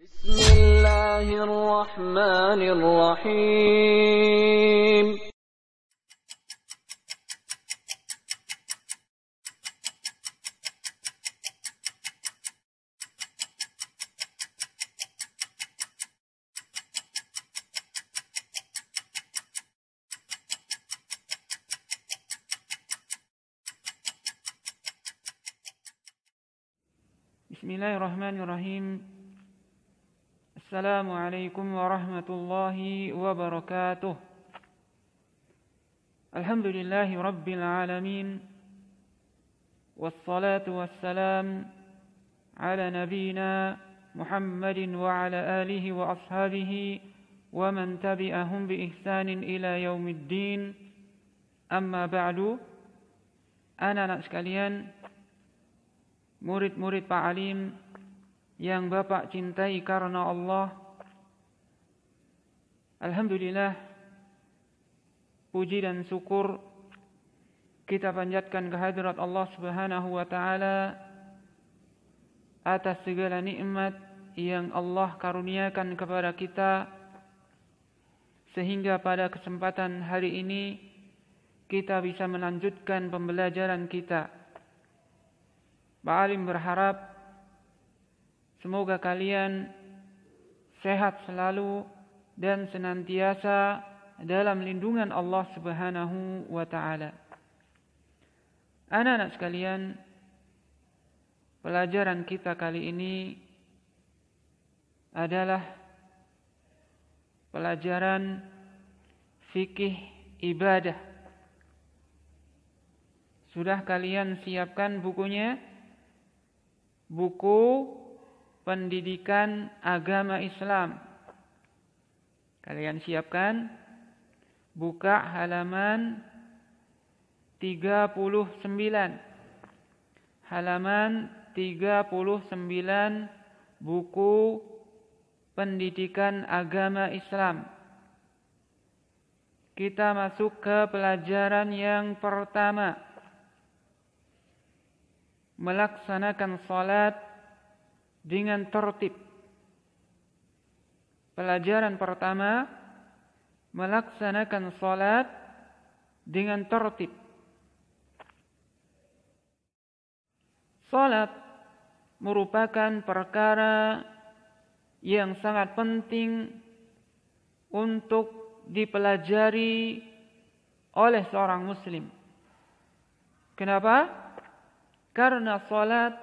بسم الله الرحمن الرحيم Bismillahirrahmanirrahim. Assalamualaikum warahmatullahi wabarakatuh. Alhamdulillahi rabbil alamin. Wassalatu wassalam ala nabiyyina Muhammadin wa ala alihi wa ashabihi wa man tabi'ahum bi ihsanin ila yaumiddin. Amma ba'du. Anak-anak sekalian, murid-murid Pak Alim yang Bapak cintai karena Allah, alhamdulillah, puji dan syukur kita panjatkan kehadirat Allah Subhanahu wa taala atas segala nikmat yang Allah karuniakan kepada kita, sehingga pada kesempatan hari ini kita bisa melanjutkan pembelajaran kita. Pak Alim berharap semoga kalian sehat selalu dan senantiasa dalam lindungan Allah Subhanahu wa taala. Anak-anak sekalian, pelajaran kita kali ini adalah pelajaran fikih ibadah. Sudah kalian siapkan bukunya? Buku Pendidikan Agama Islam. Kalian siapkan, buka halaman 39. Halaman 39, buku Pendidikan Agama Islam. Kita masuk ke pelajaran yang pertama. Melaksanakan salat dengan tertib. Pelajaran pertama, melaksanakan salat dengan tertib. Salat merupakan perkara yang sangat penting untuk dipelajari oleh seorang muslim. Kenapa? Karena salat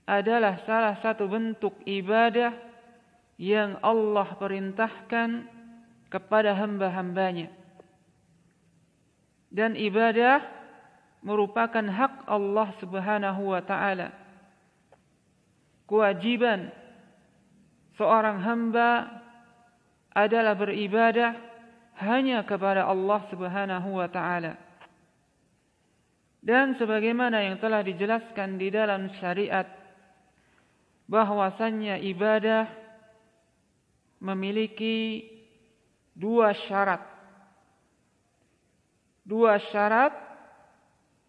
adalah salah satu bentuk ibadah yang Allah perintahkan kepada hamba-hambanya. Dan ibadah merupakan hak Allah Subhanahu wa ta'ala. Kewajiban seorang hamba adalah beribadah hanya kepada Allah Subhanahu wa ta'ala. Dan sebagaimana yang telah dijelaskan di dalam syariat, bahwasannya ibadah memiliki dua syarat. Dua syarat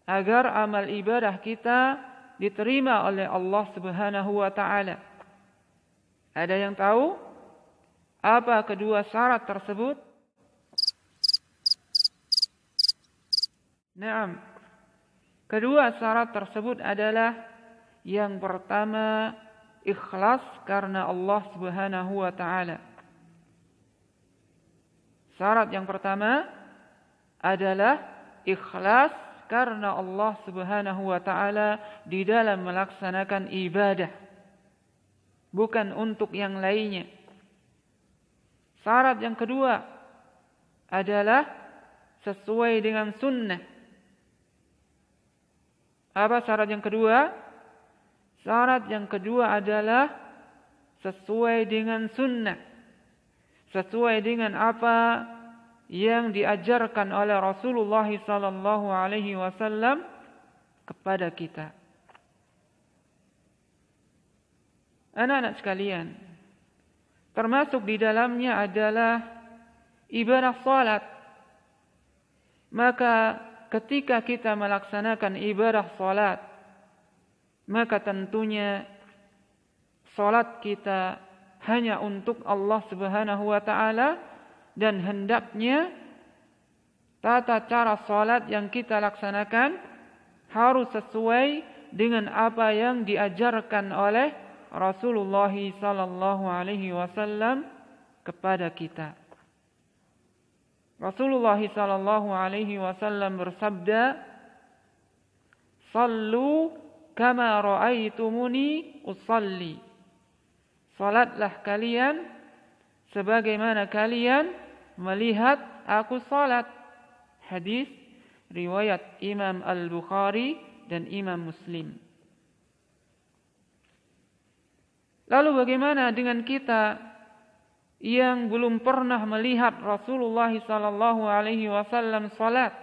agar amal ibadah kita diterima oleh Allah Subhanahu wa ta'ala. Ada yang tahu apa kedua syarat tersebut? Naam. Kedua syarat tersebut adalah yang pertama, ikhlas karena Allah Subhanahu wa ta'ala. Syarat yang pertama adalah ikhlas karena Allah Subhanahu wa ta'ala di dalam melaksanakan ibadah, bukan untuk yang lainnya. Syarat yang kedua adalah sesuai dengan sunnah. Apa syarat yang kedua? Syarat yang kedua adalah sesuai dengan sunnah. Sesuai dengan apa yang diajarkan oleh Rasulullah sallallahu alaihi wasallam kepada kita. Anak-anak sekalian, termasuk di dalamnya adalah ibadah salat. Maka ketika kita melaksanakan ibadah salat, maka tentunya salat kita hanya untuk Allah Subhanahu wa taala, dan hendaknya tata cara salat yang kita laksanakan harus sesuai dengan apa yang diajarkan oleh Rasulullah sallallahu alaihi wasallam kepada kita. Rasulullah sallallahu alaihi wasallam bersabda, "Sallu kama ra'aitumuni usalli." Salatlah kalian sebagaimana kalian melihat aku salat. Hadis riwayat Imam Al-Bukhari dan Imam Muslim. Lalu bagaimana dengan kita yang belum pernah melihat Rasulullah sallallahu alaihi wasallam salat?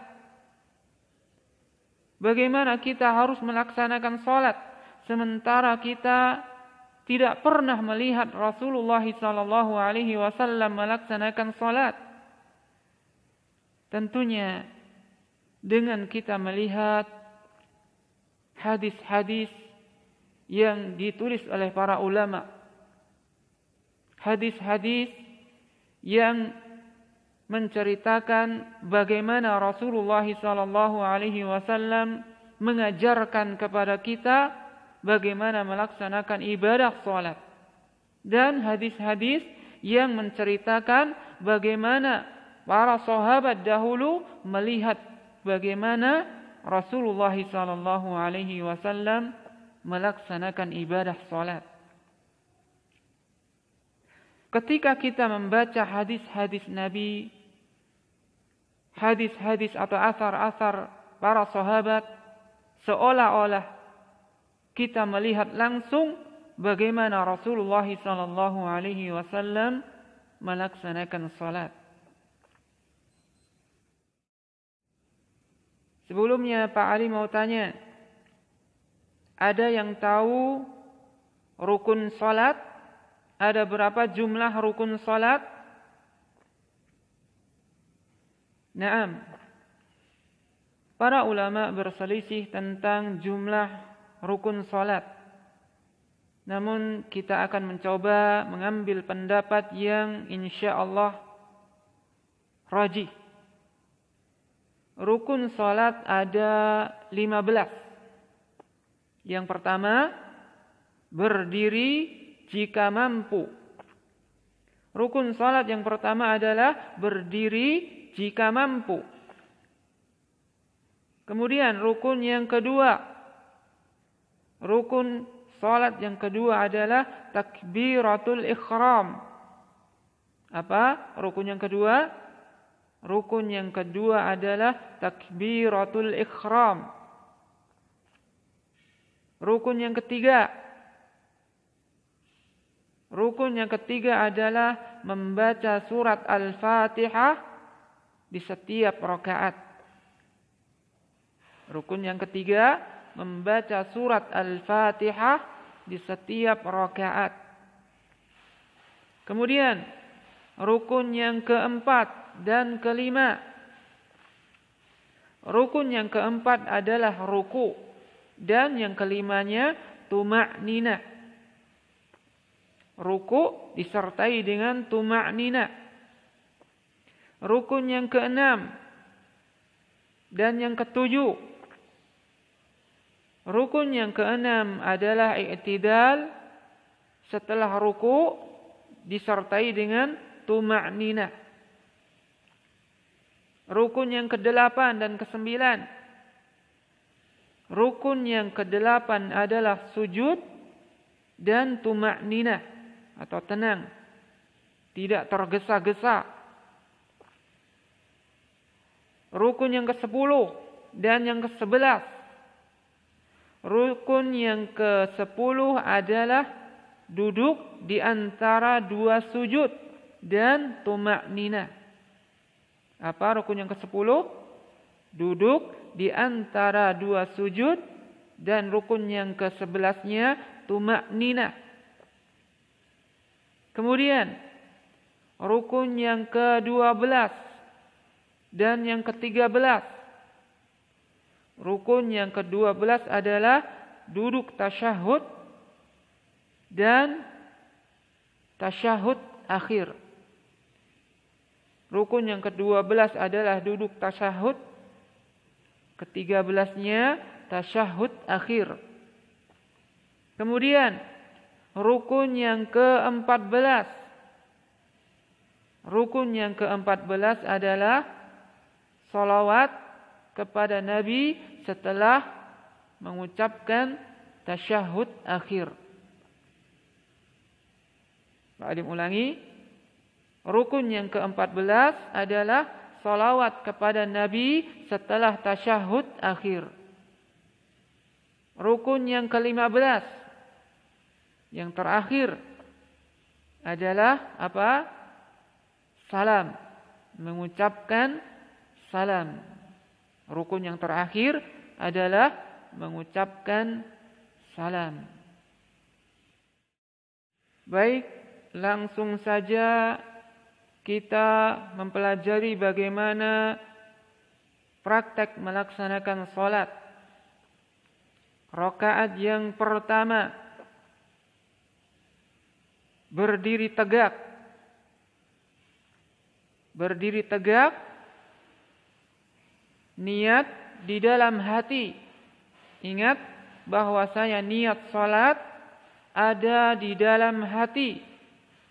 Bagaimana kita harus melaksanakan salat sementara kita tidak pernah melihat Rasulullah sallallahu alaihi wasallam melaksanakan salat? Tentunya dengan kita melihat hadis-hadis yang ditulis oleh para ulama, hadis-hadis yang menceritakan bagaimana Rasulullah sallallahu alaihi wasallam mengajarkan kepada kita bagaimana melaksanakan ibadah salat, dan hadis-hadis yang menceritakan bagaimana para sahabat dahulu melihat bagaimana Rasulullah sallallahu alaihi wasallam melaksanakan ibadah salat. Ketika kita membaca hadis-hadis Nabi, hadis-hadis atau asar-asar para sahabat, seolah-olah kita melihat langsung bagaimana Rasulullah sallallahu alaihi wasallam melaksanakan salat. Sebelumnya Pak Ali mau tanya, ada yang tahu rukun salat? Ada berapa jumlah rukun salat? Naam. Para ulama berselisih tentang jumlah rukun salat. Namun kita akan mencoba mengambil pendapat yang insyaallah rajih. Rukun salat ada 15. Yang pertama, berdiri jika mampu. Rukun salat yang pertama adalah berdiri jika mampu. Kemudian rukun yang kedua, rukun salat yang kedua adalah takbiratul ihram. Apa rukun yang kedua? Rukun yang kedua adalah takbiratul ihram. Rukun yang ketiga, adalah membaca surat Al-Fatihah di setiap rakaat. Rukun yang ketiga, membaca surat Al-Fatihah di setiap rakaat. Kemudian rukun yang keempat dan kelima. Rukun yang keempat adalah ruku, dan yang kelimanya tuma'nina. Ruku disertai dengan tuma'nina. Rukun yang keenam dan yang ketujuh. Rukun yang keenam adalah i'tidal setelah ruku disertai dengan tuma'nina. Rukun yang ke-8 dan ke-9. Rukun yang ke-8 adalah sujud dan tuma'nina atau tenang, tidak tergesa-gesa. Rukun yang ke-10 dan yang ke-11. Rukun yang ke-10 adalah duduk di antara dua sujud dan tuma'nina. Apa rukun yang ke-10? Duduk di antara dua sujud, dan rukun yang ke-11-nya tuma'nina. Kemudian rukun yang ke-12 dan yang ke-13. Rukun yang ke-12 adalah duduk tasyahud dan tasyahud akhir. Rukun yang ke-12 adalah duduk tasyahud. Ke-13-nya tasyahud akhir. Kemudian rukun yang ke-14. Rukun yang ke-14 adalah salawat kepada Nabi setelah mengucapkan tasyahud akhir. Pak Adim ulangi. Rukun yang ke-14 adalah salawat kepada Nabi setelah tasyahud akhir. Rukun yang ke-15, yang terakhir adalah apa? Salam. Mengucapkan salam. Rukun yang terakhir adalah mengucapkan salam. Baik, langsung saja kita mempelajari bagaimana praktek melaksanakan salat. Rakaat yang pertama, berdiri tegak. Berdiri tegak, niat di dalam hati. Ingat bahwasanya niat salat ada di dalam hati,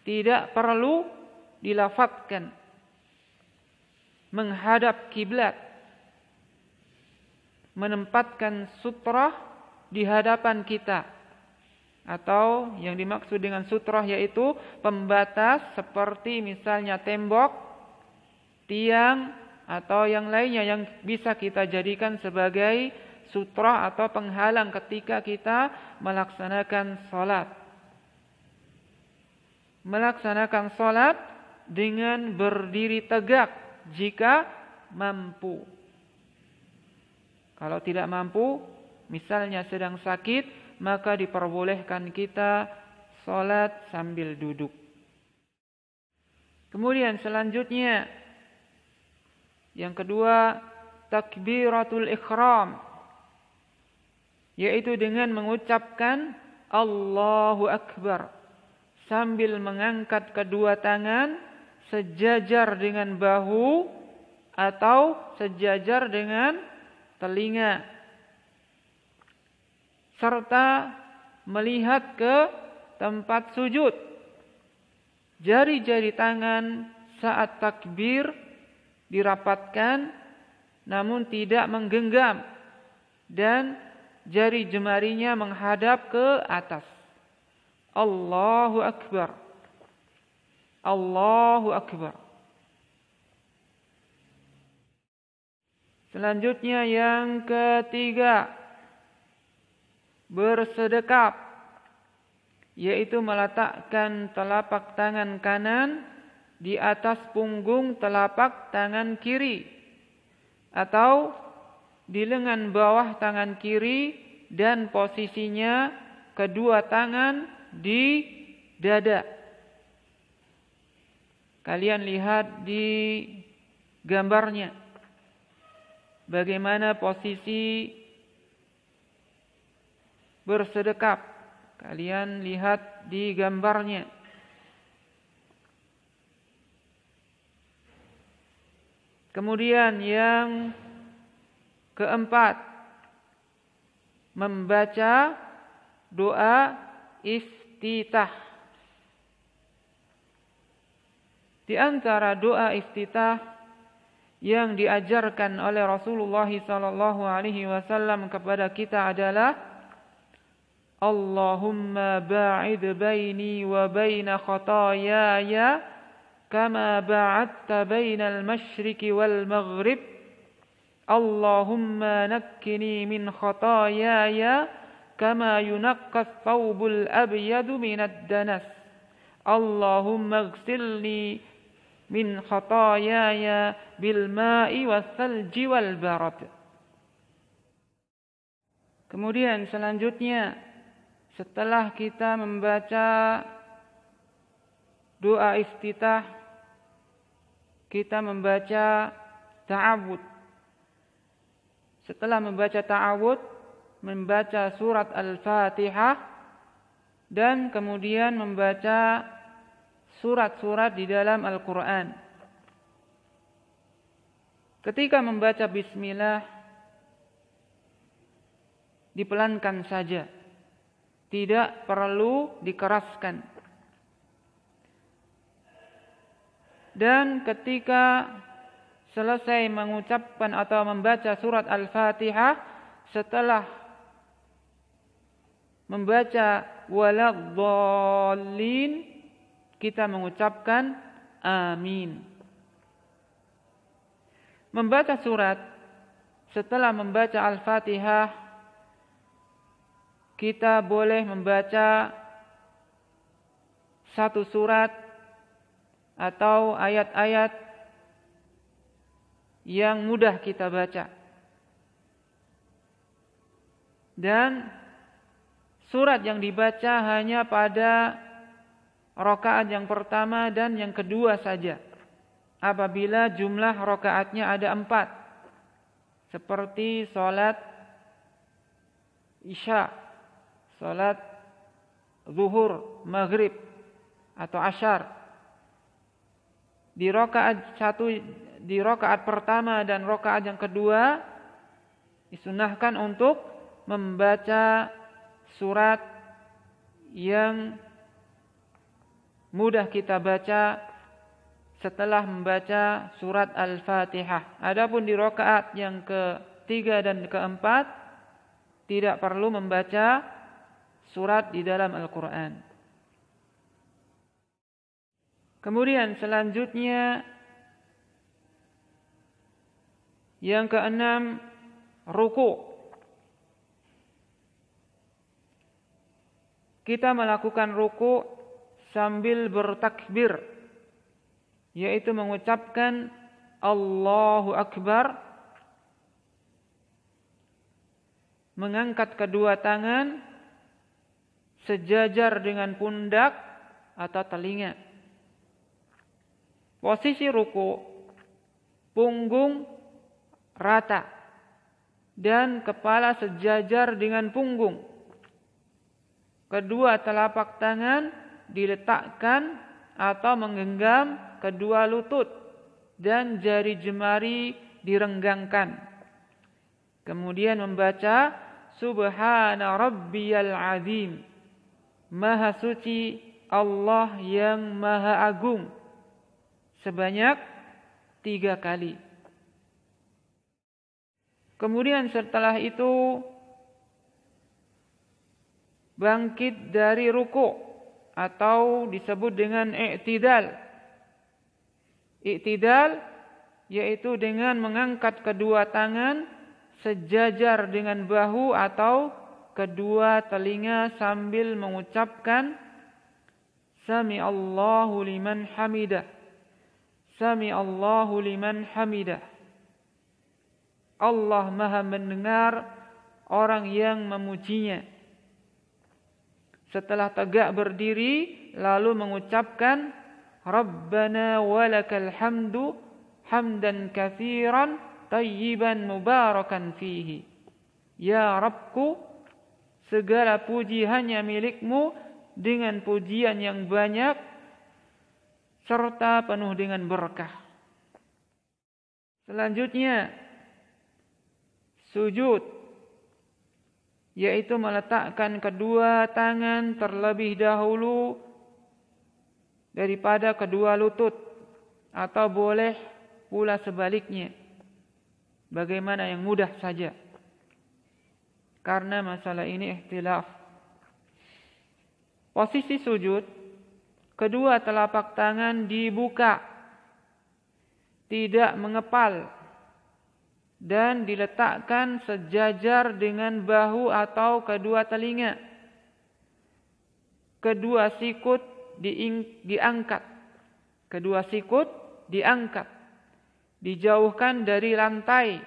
tidak perlu dilafadzkan. Menghadap kiblat, menempatkan sutrah di hadapan kita, atau yang dimaksud dengan sutrah yaitu pembatas seperti misalnya tembok, tiang, atau yang lainnya yang bisa kita jadikan sebagai sutrah atau penghalang ketika kita melaksanakan salat. Melaksanakan salat dengan berdiri tegak jika mampu. Kalau tidak mampu, misalnya sedang sakit, maka diperbolehkan kita salat sambil duduk. Kemudian selanjutnya, yang kedua, takbiratul ihram, yaitu dengan mengucapkan Allahu Akbar sambil mengangkat kedua tangan sejajar dengan bahu atau sejajar dengan telinga, serta melihat ke tempat sujud. Jari-jari tangan saat takbir dirapatkan namun tidak menggenggam, dan jari jemarinya menghadap ke atas. Allahu Akbar. Allahu Akbar. Selanjutnya yang ketiga, bersedekap, yaitu meletakkan telapak tangan kanan di atas punggung telapak tangan kiri, atau di lengan bawah tangan kiri, dan posisinya kedua tangan di dada. Kalian lihat di gambarnya bagaimana posisi bersedekap. Kalian lihat di gambarnya. Kemudian yang keempat, membaca doa iftitah. Di antara doa iftitah yang diajarkan oleh Rasulullah SAW kepada kita adalah Allahumma ba'id baini wa baina khataayaya kama ba'adta bainal masyriqi wal maghrib. Allahumma nakkini min khataayaya kama yunaqqas thawbul abyadu minad danas. Allahumma ighsilni min khataayaya bil ma'i was salji wal barad. Kemudian selanjutnya, setelah kita membaca doa iftitah, kita membaca ta'awud. Setelah membaca ta'awud, membaca surat Al-Fatihah, dan kemudian membaca surat-surat di dalam Al-Quran. Ketika membaca bismillah, dipelankan saja, tidak perlu dikeraskan. Dan ketika selesai mengucapkan atau membaca surat Al-Fatihah, setelah membaca waladhdallin, kita mengucapkan amin. Membaca surat setelah membaca Al-Fatihah, kita boleh membaca satu surat atau ayat-ayat yang mudah kita baca. Dan surat yang dibaca hanya pada rakaat yang pertama dan yang kedua saja, apabila jumlah rakaatnya ada 4, seperti salat isya, salat zuhur, maghrib, atau asyar. Di rakaat pertama dan rakaat yang kedua disunahkan untuk membaca surat yang mudah kita baca setelah membaca surat Al-Fatihah. Adapun di rakaat yang ketiga dan keempat tidak perlu membaca surat di dalam Al-Quran. Kemudian selanjutnya yang keenam, ruku'. Kita melakukan ruku' sambil bertakbir, yaitu mengucapkan Allahu Akbar, mengangkat kedua tangan sejajar dengan pundak atau telinga. Posisi ruku', punggung rata dan kepala sejajar dengan punggung. Kedua telapak tangan diletakkan atau menggenggam kedua lutut dan jari jemari direnggangkan. Kemudian membaca Subhana Rabbiyal Azim, Maha Suci Allah yang Maha Agung, sebanyak 3 kali. Kemudian setelah itu bangkit dari ruku' atau disebut dengan i'tidal. I'tidal yaitu dengan mengangkat kedua tangan sejajar dengan bahu atau kedua telinga sambil mengucapkan Sami Allahu liman hamidah, Sami Allahu liman hamidah. Allah Maha mendengar orang yang memujinya. Setelah tegak berdiri, lalu mengucapkan Rabbana walakal hamdu hamdan katsiran tayyiban mubarakan fihi. Ya Rabbku, segala puji hanya milikmu dengan pujian yang banyak serta penuh dengan berkah. Selanjutnya sujud, yaitu meletakkan kedua tangan terlebih dahulu daripada kedua lutut, atau boleh pula sebaliknya, bagaimana yang mudah saja, karena masalah ini ikhtilaf. Posisi sujud, kedua telapak tangan dibuka, tidak mengepal, dan diletakkan sejajar dengan bahu atau kedua telinga. Kedua sikut diangkat. Kedua sikut diangkat, dijauhkan dari lantai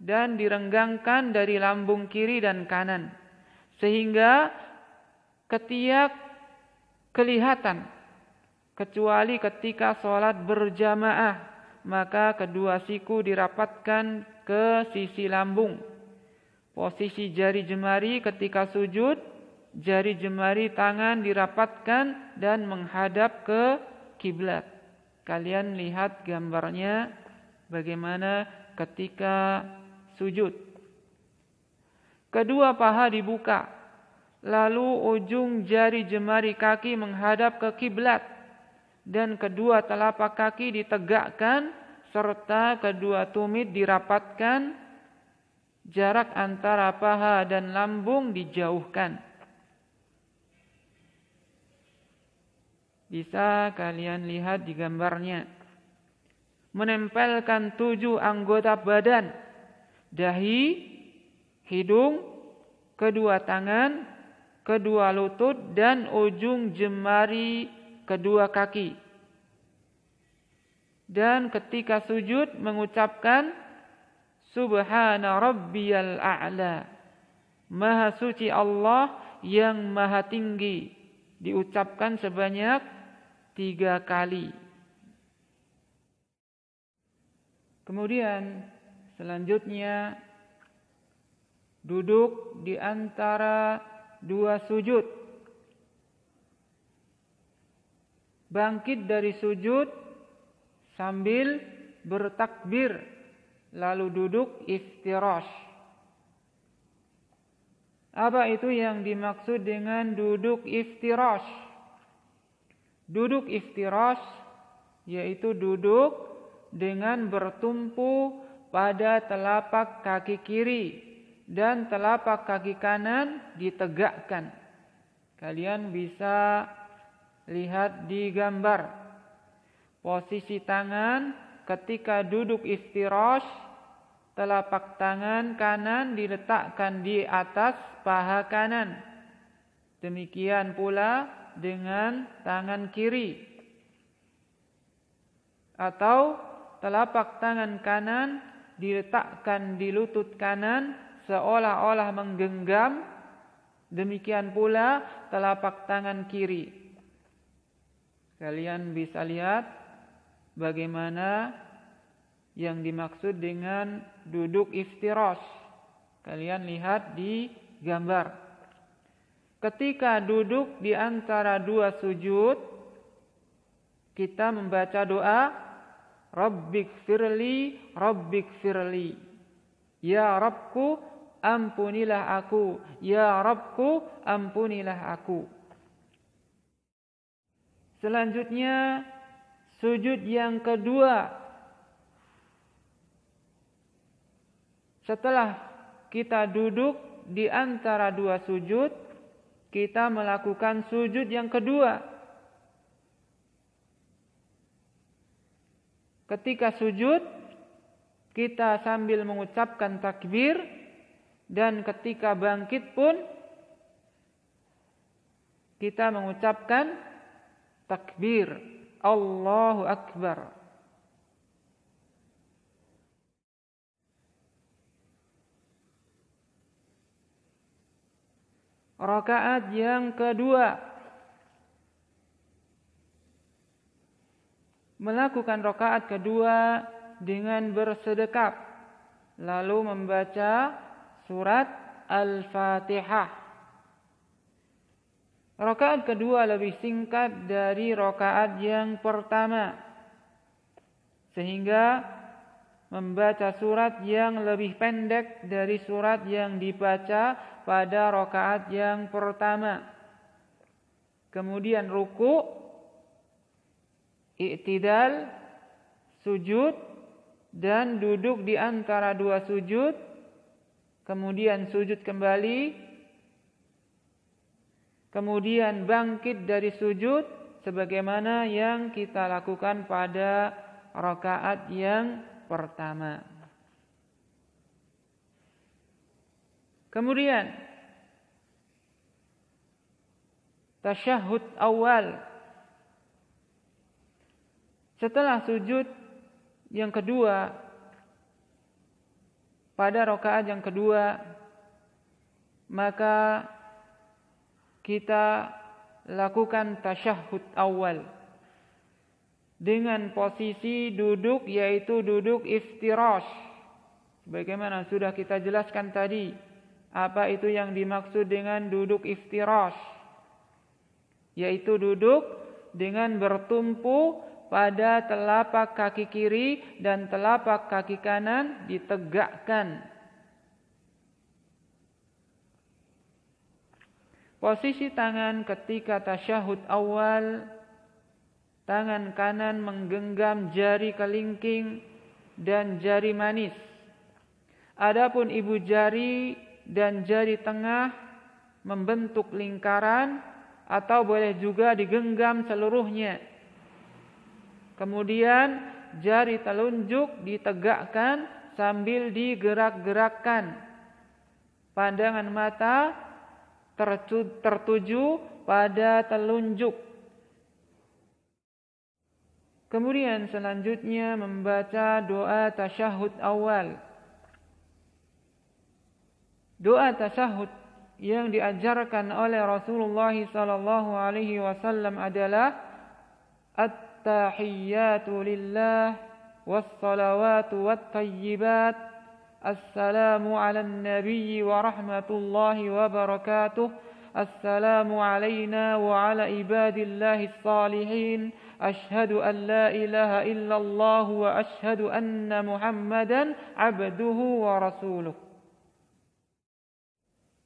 dan direnggangkan dari lambung kiri dan kanan, sehingga ketiak kelihatan, kecuali ketika sholat berjamaah. Maka kedua siku dirapatkan ke sisi lambung. Posisi jari jemari ketika sujud jari jemari tangan dirapatkan dan menghadap ke kiblat. Kalian lihat gambarnya bagaimana ketika sujud. Kedua paha dibuka, lalu ujung jari jemari kaki menghadap ke kiblat dan kedua telapak kaki ditegakkan serta kedua tumit dirapatkan, jarak antara paha dan lambung dijauhkan. Bisa kalian lihat di gambarnya. Menempelkan 7 anggota badan, dahi, hidung, kedua tangan, kedua lutut, dan ujung jemari kedua kaki. Dan ketika sujud mengucapkan Subhana Rabbiyal A'la, Maha suci Allah yang maha tinggi, diucapkan sebanyak 3 kali. Kemudian selanjutnya duduk di antara 2 sujud. Bangkit dari sujud sambil bertakbir, lalu duduk iftirash. Apa itu yang dimaksud dengan duduk iftirash? Duduk iftirash yaitu duduk dengan bertumpu pada telapak kaki kiri dan telapak kaki kanan ditegakkan. Kalian bisa lihat di gambar. Posisi tangan ketika duduk iftirash, telapak tangan kanan diletakkan di atas paha kanan. Demikian pula dengan tangan kiri. Atau telapak tangan kanan diletakkan di lutut kanan seolah-olah menggenggam. Demikian pula telapak tangan kiri. Kalian bisa lihat bagaimana yang dimaksud dengan duduk iftirash. Kalian lihat di gambar. Ketika duduk di antara 2 sujud, kita membaca doa Rabbighfirli, Rabbighfirli. Ya Rabbku, ampunilah aku. Ya Rabbku, ampunilah aku. Selanjutnya sujud yang kedua. Setelah kita duduk di antara 2 sujud, kita melakukan sujud yang kedua. Ketika sujud, kita sambil mengucapkan takbir, dan ketika bangkit pun kita mengucapkan takbir, Allahu Akbar. Rakaat yang kedua. Melakukan rakaat kedua dengan bersedekap, lalu membaca surat Al-Fatihah. Rakaat kedua lebih singkat dari rakaat yang pertama, sehingga membaca surat yang lebih pendek dari surat yang dibaca pada rakaat yang pertama. Kemudian ruku, i'tidal, sujud, dan duduk di antara 2 sujud. Kemudian sujud kembali. Kemudian bangkit dari sujud sebagaimana yang kita lakukan pada rakaat yang pertama. Kemudian tasyahud awal. Setelah sujud yang kedua, pada rakaat yang kedua, maka kita lakukan tasyahud awal dengan posisi duduk, yaitu duduk iftirash. Sebagaimana sudah kita jelaskan tadi, Apa itu yang dimaksud dengan duduk iftirash? Yaitu duduk dengan bertumpu pada telapak kaki kiri dan telapak kaki kanan ditegakkan. Posisi tangan ketika tasyahud awal, tangan kanan menggenggam jari kelingking dan jari manis. Adapun ibu jari dan jari tengah membentuk lingkaran atau boleh juga digenggam seluruhnya. Kemudian jari telunjuk ditegakkan sambil digerak-gerakkan. Pandangan mata tertuju pada telunjuk. Kemudian selanjutnya membaca doa tasyahud awal. Doa tasyahud yang diajarkan oleh Rasulullah sallallahu alaihi wasallam adalah at-tahiyyatu lillah was-salawatu wat-tayyibat. Assalamu 'alan nabiyyi wa rahmatullahi wa barakatuh. Assalamu 'alaina wa 'ala ibadillahis salihin. Asyhadu an la ilaha illallah wa asyhadu anna Muhammadan 'abduhu wa rasuluh.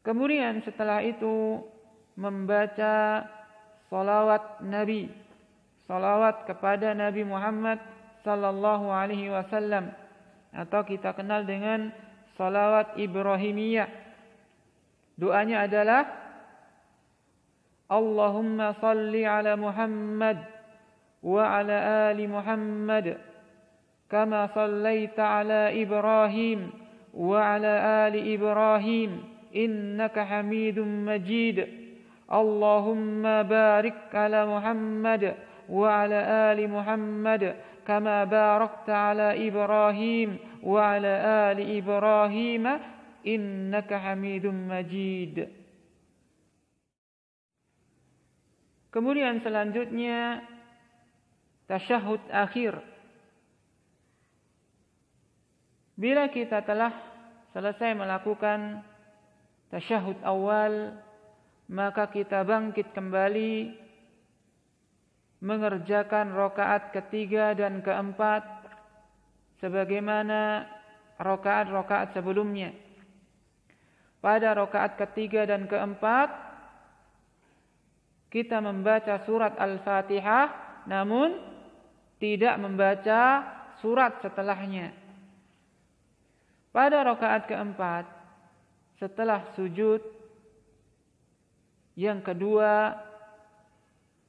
Kemudian setelah itu membaca salawat Nabi, salawat kepada Nabi Muhammad sallallahu alaihi wasallam, atau kita kenal dengan salawat Ibrahimiyah. Doanya adalah Allahumma salli ala Muhammad wa ala ali Muhammad kama sallaita ala Ibrahim wa ala ali Ibrahim innaka Hamidum Majid. Allahumma barik ala Muhammad wa ala ali Muhammad kama barakta ala Ibrahim wa ala ali Ibrahim innaka Hamidum Majid. Kemudian selanjutnya tasyahud akhir. Bila kita telah selesai melakukan tasyahud awal, maka kita bangkit kembali mengerjakan rakaat ketiga dan keempat sebagaimana rakaat-rakaat sebelumnya. Pada rakaat ketiga dan keempat kita membaca surat Al-Fatihah, namun tidak membaca surat setelahnya. Pada rakaat keempat, setelah sujud yang kedua,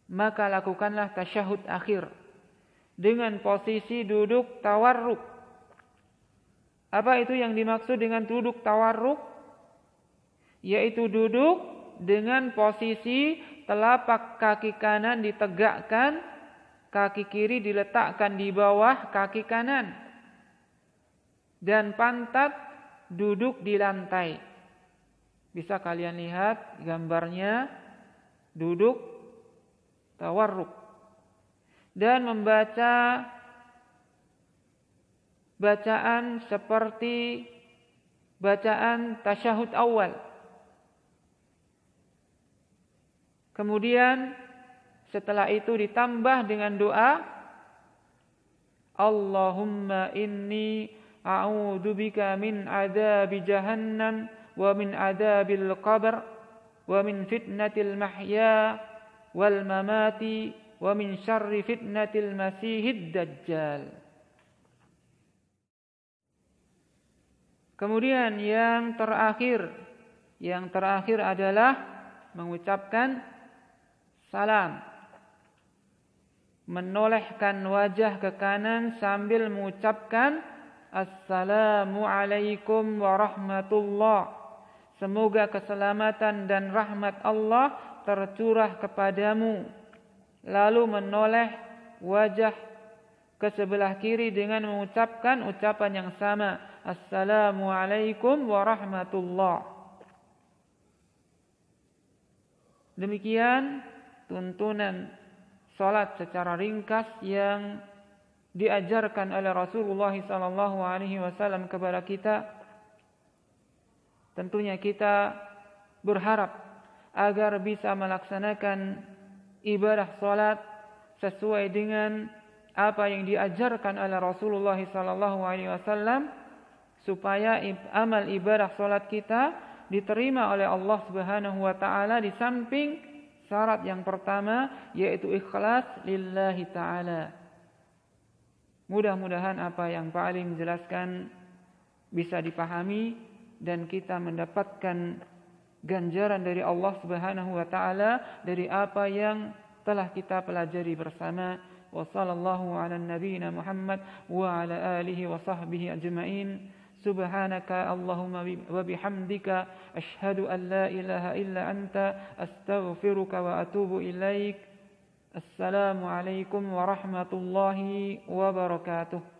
maka lakukanlah tasyahud akhir dengan posisi duduk tawarruk. Apa itu yang dimaksud dengan duduk tawarruk? Yaitu duduk dengan posisi telapak kaki kanan ditegakkan, kaki kiri diletakkan di bawah kaki kanan, dan pantat duduk di lantai. Bisa kalian lihat gambarnya, duduk tawarruk, dan membaca bacaan seperti bacaan tasyahud awal. Kemudian setelah itu ditambah dengan doa Allahumma inni a'udzubika min adzabi jahannam wa min adzabil qabr wa min fitnatil mahya wal mamati wa min syarri fitnatil masihid dajjal. Kemudian yang terakhir adalah mengucapkan salam, menolehkan wajah ke kanan sambil mengucapkan Assalamualaikum warahmatullah. Semoga keselamatan dan rahmat Allah tercurah kepadamu. Lalu menoleh wajah ke sebelah kiri dengan mengucapkan ucapan yang sama, Assalamualaikum warahmatullah. Demikian tuntunan salat secara ringkas yang diajarkan oleh Rasulullah sallallahu alaihi wasallam kepada kita. tentunya kita berharap agar bisa melaksanakan ibadah salat sesuai dengan apa yang diajarkan oleh Rasulullah SAW, supaya amal ibadah salat kita diterima oleh Allah Subhanahu wa taala, di samping syarat yang pertama yaitu ikhlas lillahi taala. Mudah-mudahan apa yang Pak Ali menjelaskan bisa dipahami dan kita mendapatkan ganjaran dari Allah Subhanahu wa taala dari apa yang telah kita pelajari bersama. Wa sallallahu ala nabiyyina Muhammad wa ala alihi wa sahbihi ajma'in. Subhanaka Allahumma wa bihamdika asyhadu an la ilaha illa anta astaghfiruka wa atubu ilaik. Assalamu alaikum warahmatullahi wabarakatuh.